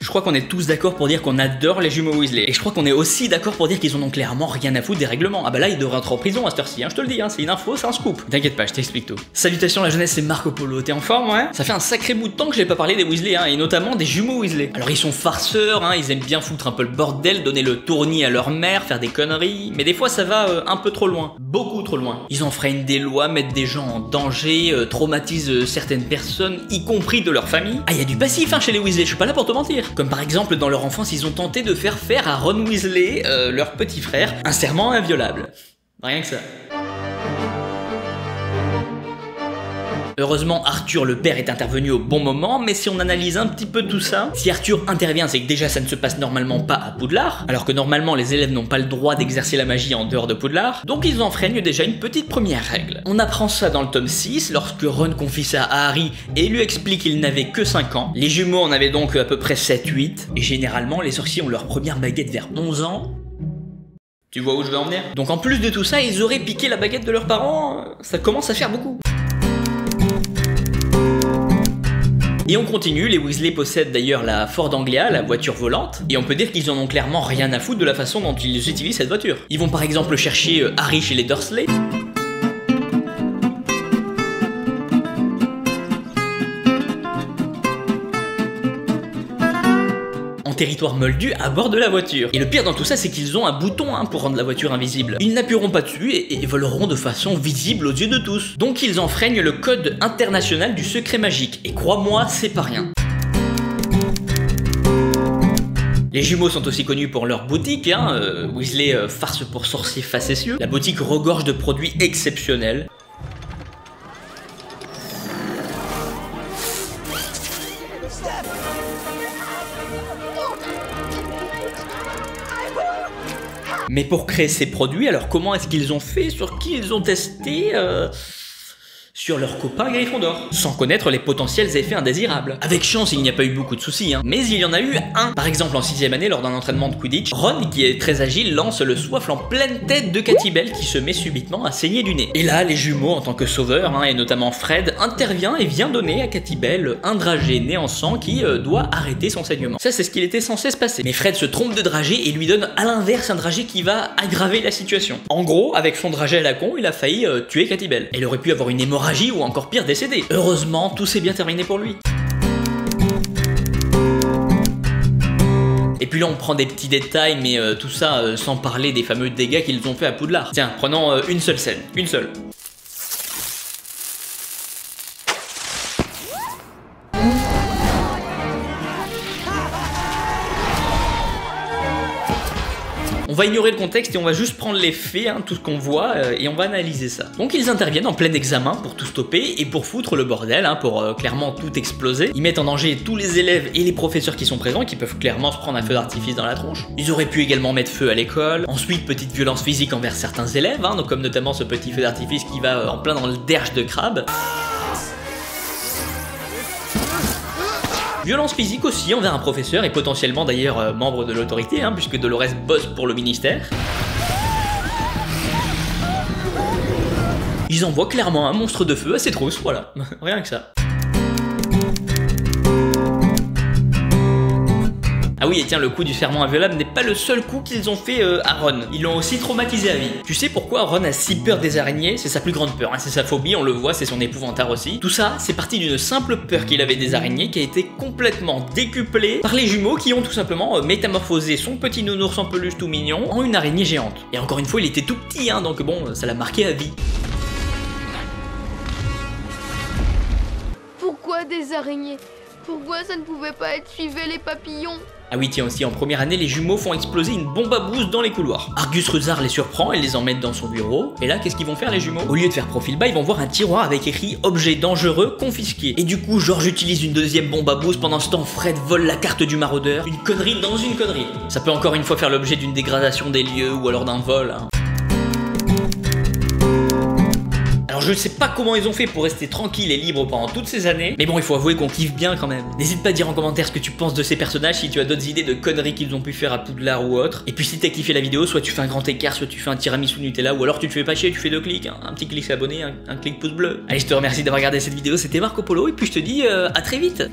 Je crois qu'on est tous d'accord pour dire qu'on adore les jumeaux Weasley. Et je crois qu'on est aussi d'accord pour dire qu'ils en ont clairement rien à foutre des règlements. Ah bah là, ils devraient entrer en prison à cette heure-ci, hein, je te le dis, hein, c'est une info, c'est un scoop. T'inquiète pas, je t'explique tout. Salutations la jeunesse, c'est Marco Polo, t'es en forme, ouais? Ça fait un sacré bout de temps que j'ai pas parlé des Weasley, hein, et notamment des jumeaux Weasley. Alors ils sont farceurs, hein, ils aiment bien foutre un peu le bordel, donner le tournis à leur mère, faire des conneries, mais des fois ça va un peu trop loin. Beaucoup trop loin. Ils enfreignent des lois, mettent des gens en danger, traumatisent certaines personnes, y compris de leur famille. Ah, y a du passif hein, chez les Weasley, je suis pas là pour te mentir. Comme par exemple dans leur enfance, ils ont tenté de faire faire à Ron Weasley, leur petit frère, un serment inviolable. Rien que ça. Heureusement, Arthur le père est intervenu au bon moment, mais si on analyse un petit peu tout ça, si Arthur intervient, c'est que déjà ça ne se passe normalement pas à Poudlard, alors que normalement les élèves n'ont pas le droit d'exercer la magie en dehors de Poudlard, donc ils enfreignent déjà une petite première règle. On apprend ça dans le tome 6, lorsque Ron confie ça à Harry et lui explique qu'il n'avait que 5 ans. Les jumeaux en avaient donc à peu près 7-8, et généralement les sorciers ont leur première baguette vers 11 ans. Tu vois où je veux en venir? Donc en plus de tout ça, ils auraient piqué la baguette de leurs parents, ça commence à faire beaucoup. Et on continue, les Weasley possèdent d'ailleurs la Ford Anglia, la voiture volante, et on peut dire qu'ils en ont clairement rien à foutre de la façon dont ils utilisent cette voiture. Ils vont par exemple chercher Harry chez les Dursley, territoire moldu à bord de la voiture. Et le pire dans tout ça, c'est qu'ils ont un bouton hein, pour rendre la voiture invisible. Ils n'appuieront pas dessus et voleront de façon visible aux yeux de tous. Donc ils enfreignent le code international du secret magique. Et crois-moi, c'est pas rien. Les jumeaux sont aussi connus pour leur boutique, hein, Weasley farce pour sorciers facétieux. La boutique regorge de produits exceptionnels. Mais pour créer ces produits, alors comment est-ce qu'ils ont fait? Sur qui ils ont testé? Sur leurs copains Gryffondor, sans connaître les potentiels effets indésirables. Avec chance, il n'y a pas eu beaucoup de soucis, hein, mais il y en a eu un. Par exemple, en 6ème année, lors d'un entraînement de Quidditch, Ron, qui est très agile, lance le soifle en pleine tête de Katy Bell, qui se met subitement à saigner du nez. Et là, les jumeaux, en tant que sauveurs, hein, et notamment Fred, intervient et vient donner à Katy Bell un dragé né en sang qui doit arrêter son saignement. Ça, c'est ce qu'il était censé se passer. Mais Fred se trompe de dragé et lui donne à l'inverse un dragé qui va aggraver la situation. En gros, avec son dragé à la con, il a failli tuer Katy Bell. Elle aurait pu avoir une hémorragie ou encore pire décédé. Heureusement, tout s'est bien terminé pour lui. Et puis là on prend des petits détails, mais tout ça sans parler des fameux dégâts qu'ils ont fait à Poudlard. Tiens, prenons une seule scène, une seule. On va ignorer le contexte et on va juste prendre les faits, hein, tout ce qu'on voit, et on va analyser ça. Donc ils interviennent en plein examen pour tout stopper et pour foutre le bordel, hein, pour clairement tout exploser. Ils mettent en danger tous les élèves et les professeurs qui sont présents et qui peuvent clairement se prendre un feu d'artifice dans la tronche. Ils auraient pu également mettre feu à l'école. Ensuite, petite violence physique envers certains élèves, hein, donc comme notamment ce petit feu d'artifice qui va en plein dans le derge de crabe. Violence physique aussi envers un professeur et potentiellement d'ailleurs membre de l'autorité, hein, puisque Dolores bosse pour le ministère. Ils envoient clairement un monstre de feu à ses trousses, voilà, rien que ça. Ah oui, et tiens, le coup du serment inviolable n'est pas le seul coup qu'ils ont fait à Ron. Ils l'ont aussi traumatisé à vie. Tu sais pourquoi Ron a si peur des araignées? C'est sa plus grande peur, hein. C'est sa phobie, on le voit, c'est son épouvantard aussi. Tout ça, c'est parti d'une simple peur qu'il avait des araignées qui a été complètement décuplée par les jumeaux qui ont tout simplement métamorphosé son petit nounours en peluche tout mignon en une araignée géante. Et encore une fois, il était tout petit, hein, donc bon, ça l'a marqué à vie. Pourquoi des araignées? Pourquoi ça ne pouvait pas être suivez les papillons? Ah oui, tiens aussi, en première année, les jumeaux font exploser une bombe à boost dans les couloirs. Argus Ruzard les surprend et les emmène dans son bureau. Et là, qu'est-ce qu'ils vont faire les jumeaux? Au lieu de faire profil bas, ils vont voir un tiroir avec écrit « Objet dangereux confisqué ». Et du coup, George utilise une deuxième bombe à boost. Pendant ce temps, Fred vole la carte du maraudeur. Une connerie dans une connerie. Ça peut encore une fois faire l'objet d'une dégradation des lieux ou alors d'un vol, hein. Alors je ne sais pas comment ils ont fait pour rester tranquilles et libres pendant toutes ces années, mais bon, il faut avouer qu'on kiffe bien quand même. N'hésite pas à dire en commentaire ce que tu penses de ces personnages, si tu as d'autres idées de conneries qu'ils ont pu faire à Poudlard ou autre. Et puis si t'as kiffé la vidéo, soit tu fais un grand écart, soit tu fais un tiramisu Nutella, ou alors tu te fais pas chier, tu fais 2 clics, hein. Un petit clic s'abonner, un clic pouce bleu. Allez, je te remercie d'avoir regardé cette vidéo, c'était Marco Polo, et puis je te dis à très vite.